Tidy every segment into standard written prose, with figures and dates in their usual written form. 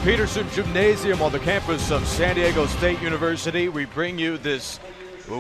Peterson Gymnasium on the campus of San Diego State University. We bring you this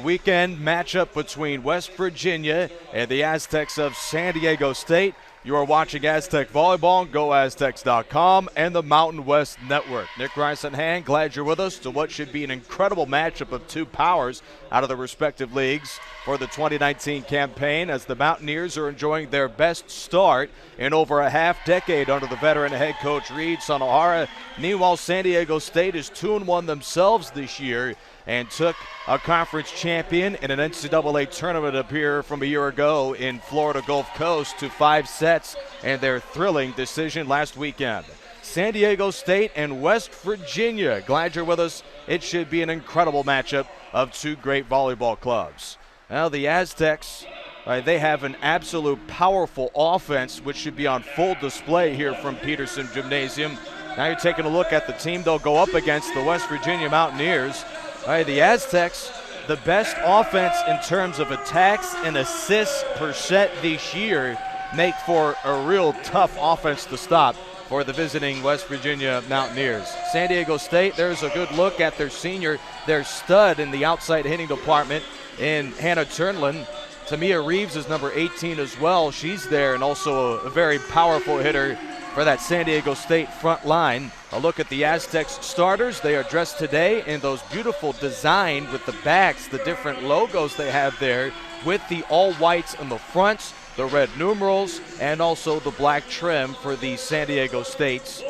weekend matchup between West Virginia and the Aztecs of San Diego State. You are watching Aztec Volleyball on GoAztecs.com and the Mountain West Network. Nick Rice-and-Hand, glad you're with us to what should be an incredible matchup of two powers out of the respective leagues for the 2019 campaign, as the Mountaineers are enjoying their best start in over a half decade under the veteran head coach Reed Sonohara. Meanwhile, San Diego State is 2-1 themselves this year and took a conference champion in an NCAA tournament up here from a year ago in Florida Gulf Coast to 5 sets and their thrilling decision last weekend. San Diego State and West Virginia, glad you're with us. It should be an incredible matchup of two great volleyball clubs. Now the Aztecs, they have an absolute powerful offense which should be on full display here from Peterson Gymnasium. Now you're taking a look at the team they'll go up against, the West Virginia Mountaineers. The Aztecs, the best offense in terms of attacks and assists per set this year, make for a real tough offense to stop for the visiting West Virginia Mountaineers. San Diego State, there's a good look at their senior, their stud in the outside hitting department in Hannah Turnlin. Tamia Reeves is number 18 as well. She's there, and also a very powerful hitter for that San Diego State front line. A look at the Aztecs starters. They are dressed today in those beautiful design with the backs, the different logos they have there, with the all whites in the fronts, the red numerals, and also the black trim for the San Diego State's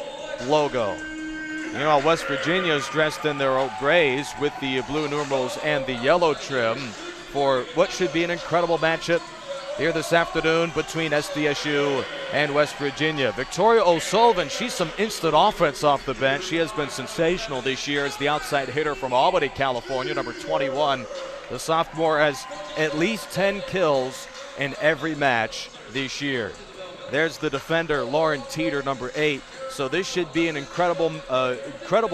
logo. Meanwhile, West Virginia is dressed in their old grays with the blue numerals and the yellow trim for what should be an incredible matchup here this afternoon between SDSU and West Virginia. Victoria O'Sullivan, she's some instant offense off the bench. She has been sensational this year as the outside hitter from Albany, California, number 21. The sophomore has at least 10 kills in every match this year. There's the defender, Lauren Teeter, number 8. So this should be an incredible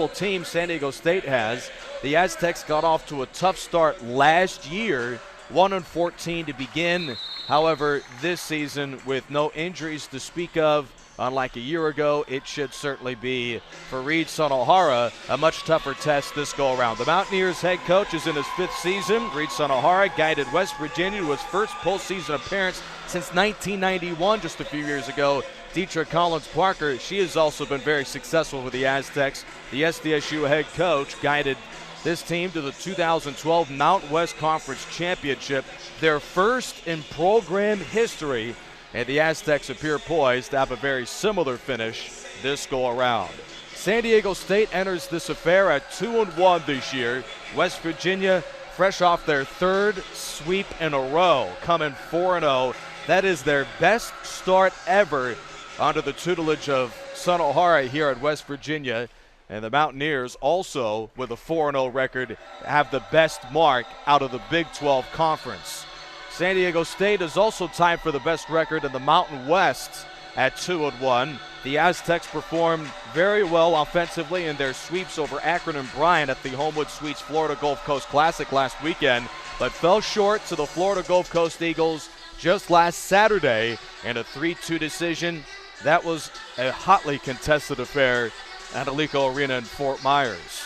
team San Diego State has. The Aztecs got off to a tough start last year, 1-14 to begin. However, this season, with no injuries to speak of, unlike a year ago, it should certainly be, for Reed Sonohara, a much tougher test this go-around. The Mountaineers head coach is in his 5th season. Reed Sonohara guided West Virginia to his first postseason appearance since 1991, just a few years ago. Deetra Collins-Parker, she has also been very successful with the Aztecs. The SDSU head coach guided this team to the 2012 Mountain West Conference Championship, their first in program history, and the Aztecs appear poised to have a very similar finish this go-around. San Diego State enters this affair at 2-1 this year. West Virginia, fresh off their 3rd sweep in a row, coming 4-0. That is their best start ever under the tutelage of Sonohara here at West Virginia. And the Mountaineers, also with a 4-0 record, have the best mark out of the Big 12 Conference. San Diego State is also tied for the best record in the Mountain West at 2-1. The Aztecs performed very well offensively in their sweeps over Akron and Bryant at the Homewood Suites Florida Gulf Coast Classic last weekend, but fell short to the Florida Gulf Coast Eagles just last Saturday in a 3-2 decision. That was a hotly contested affair at Alico Arena in Fort Myers.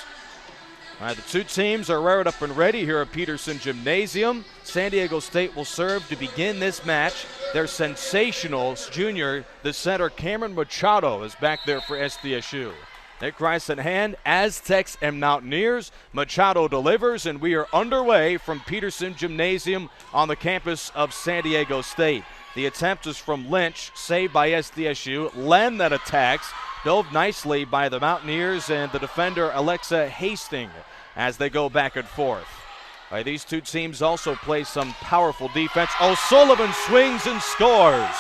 All right, the two teams are reared up and ready here at Peterson Gymnasium. San Diego State will serve to begin this match. Their sensational junior, the center Cameron Machado, is back there for SDSU. Nick Rice-and-Hand, Aztecs and Mountaineers. Machado delivers, and we are underway from Peterson Gymnasium on the campus of San Diego State. The attempt is from Lynch, saved by SDSU. Len that attacks, dove nicely by the Mountaineers and the defender Alexa Hastings as they go back and forth. These two teams also play some powerful defense. O'Sullivan swings and scores.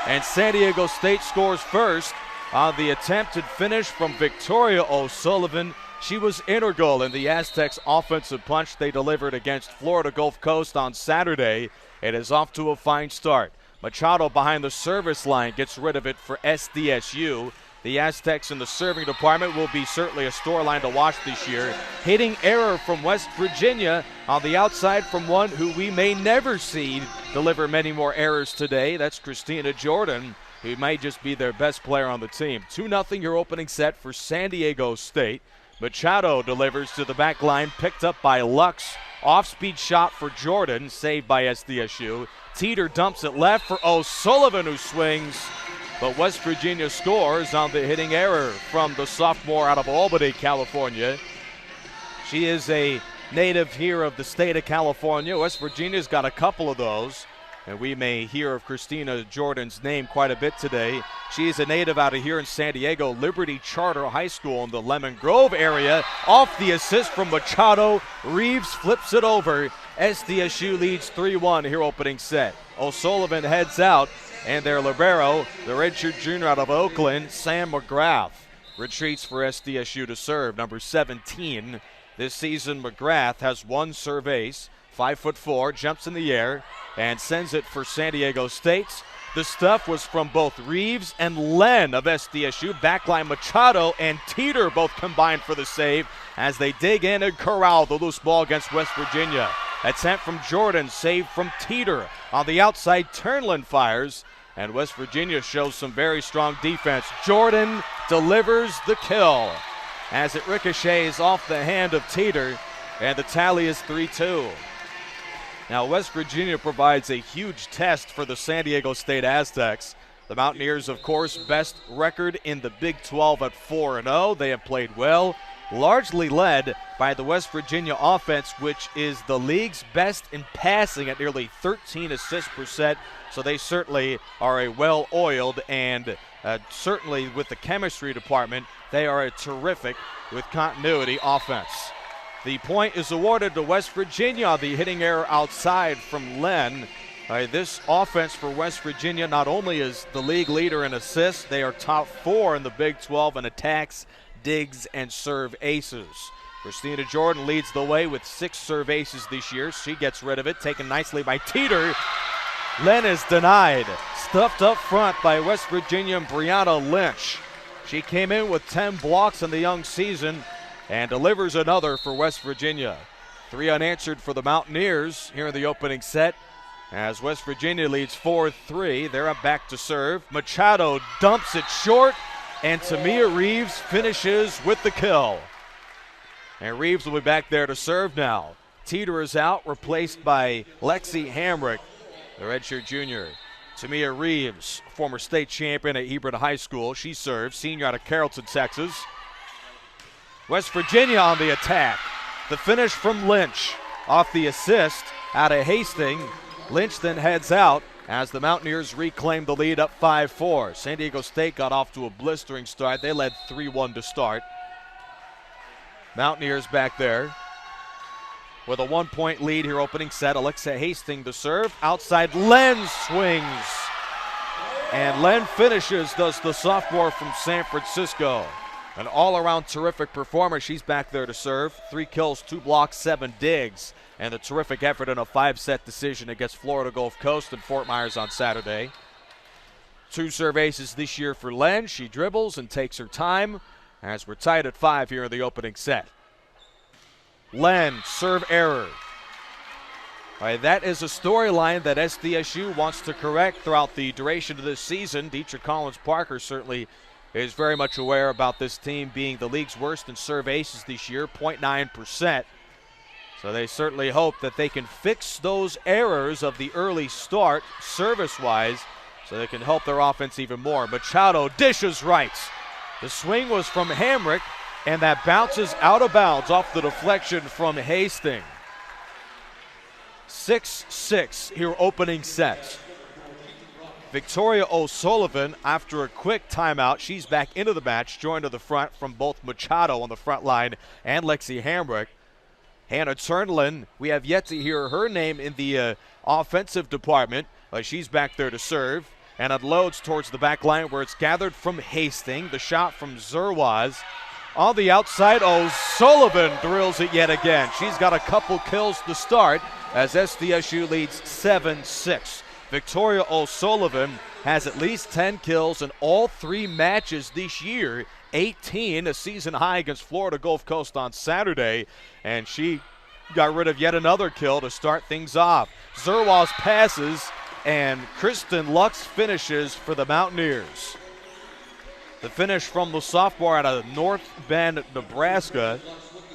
And San Diego State scores first on the attempted finish from Victoria O'Sullivan. She was integral in the Aztecs' offensive punch they delivered against Florida Gulf Coast on Saturday. It is off to a fine start. Machado behind the service line gets rid of it for SDSU. The Aztecs in the serving department will be certainly a storyline to watch this year. Hitting error from West Virginia on the outside from one who we may never see deliver many more errors today. That's Christina Jordan. He might just be their best player on the team. 2-0 your opening set for San Diego State. Machado delivers to the back line, picked up by Lux. Off-speed shot for Jordan, saved by SDSU. Teeter dumps it left for O'Sullivan, who swings. But West Virginia scores on the hitting error from the sophomore out of Albany, California. She is a native here of the state of California. West Virginia's got a couple of those. And we may hear of Christina Jordan's name quite a bit today. She is a native out of here in San Diego, Liberty Charter High School in the Lemon Grove area. Off the assist from Machado, Reeves flips it over. SDSU leads 3-1 here opening set. O'Sullivan heads out, and their libero, the redshirt junior out of Oakland, Sam McGrath, retreats for SDSU to serve. Number 17 this season, McGrath has one serve ace, 5'4", jumps in the air, and sends it for San Diego State. The stuff was from both Reeves and Len of SDSU. Backline Machado and Teeter both combined for the save as they dig in and corral the loose ball against West Virginia. Attempt from Jordan, save from Teeter. On the outside, Turnlin fires, and West Virginia shows some very strong defense. Jordan delivers the kill as it ricochets off the hand of Teeter, and the tally is 3-2. Now, West Virginia provides a huge test for the San Diego State Aztecs. The Mountaineers, of course, best record in the Big 12 at 4-0. They have played well, largely led by the West Virginia offense, which is the league's best in passing at nearly 13 assists per set. So they certainly are a well-oiled and certainly with the chemistry department, they are a terrific with continuity offense. The point is awarded to West Virginia. The hitting error outside from Len. This offense for West Virginia not only is the league leader in assists, they are top 4 in the Big 12 in attacks, digs, and serve aces. Christina Jordan leads the way with 6 serve aces this year. She gets rid of it, taken nicely by Teeter. Len is denied. Stuffed up front by West Virginia and Brianna Lynch. She came in with 10 blocks in the young season and delivers another for West Virginia. 3 unanswered for the Mountaineers here in the opening set as West Virginia leads 4-3. They're up back to serve. Machado dumps it short, and Tamia Reeves finishes with the kill. And Reeves will be back there to serve now. Teeter is out, replaced by Lexi Hamrick, the redshirt junior. Tamia Reeves, former state champion at Hebron High School. She serves, senior out of Carrollton, Texas. West Virginia on the attack. The finish from Lynch off the assist out of Hastings. Lynch then heads out as the Mountaineers reclaim the lead up 5-4. San Diego State got off to a blistering start. They led 3-1 to start. Mountaineers back there with a 1-point lead here opening set. Alexa Hastings to serve. Outside, Len swings. And Len finishes, does the sophomore from San Francisco. An all-around terrific performer. She's back there to serve. 3 kills, 2 blocks, 7 digs. And a terrific effort in a 5-set decision against Florida Gulf Coast and Fort Myers on Saturday. 2 serve aces this year for Len. She dribbles and takes her time as we're tied at 5 here in the opening set. Len, serve error. All right, that is a storyline that SDSU wants to correct throughout the duration of this season. Dietrich Collins-Parker certainly is very much aware about this team being the league's worst in serve aces this year, 0.9%. So they certainly hope that they can fix those errors of the early start service-wise so they can help their offense even more. Machado dishes right. The swing was from Hamrick, and that bounces out of bounds off the deflection from Hastings. 6-6 here opening set. Victoria O'Sullivan, after a quick timeout, she's back into the match, joined to the front from both Machado on the front line and Lexi Hamrick. Hannah Turnlin, we have yet to hear her name in the offensive department. She's back there to serve and unloads towards the back line where it's gathered from Hastings. The shot from Zerwaz. On the outside, O'Sullivan drills it yet again. She's got a couple kills to start as SDSU leads 7-6. Victoria O'Sullivan has at least 10 kills in all 3 matches this year. 18, a season high against Florida Gulf Coast on Saturday. And she got rid of yet another kill to start things off. Zerwaz passes, and Kristen Lux finishes for the Mountaineers. The finish from the sophomore out of North Bend, Nebraska.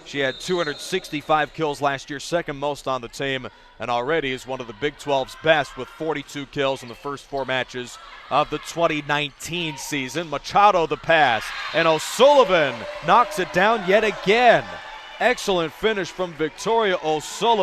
She had 265 kills last year, second most on the team, and already is one of the Big 12's best with 42 kills in the first 4 matches of the 2019 season. Machado the pass, and O'Sullivan knocks it down yet again. Excellent finish from Victoria O'Sullivan.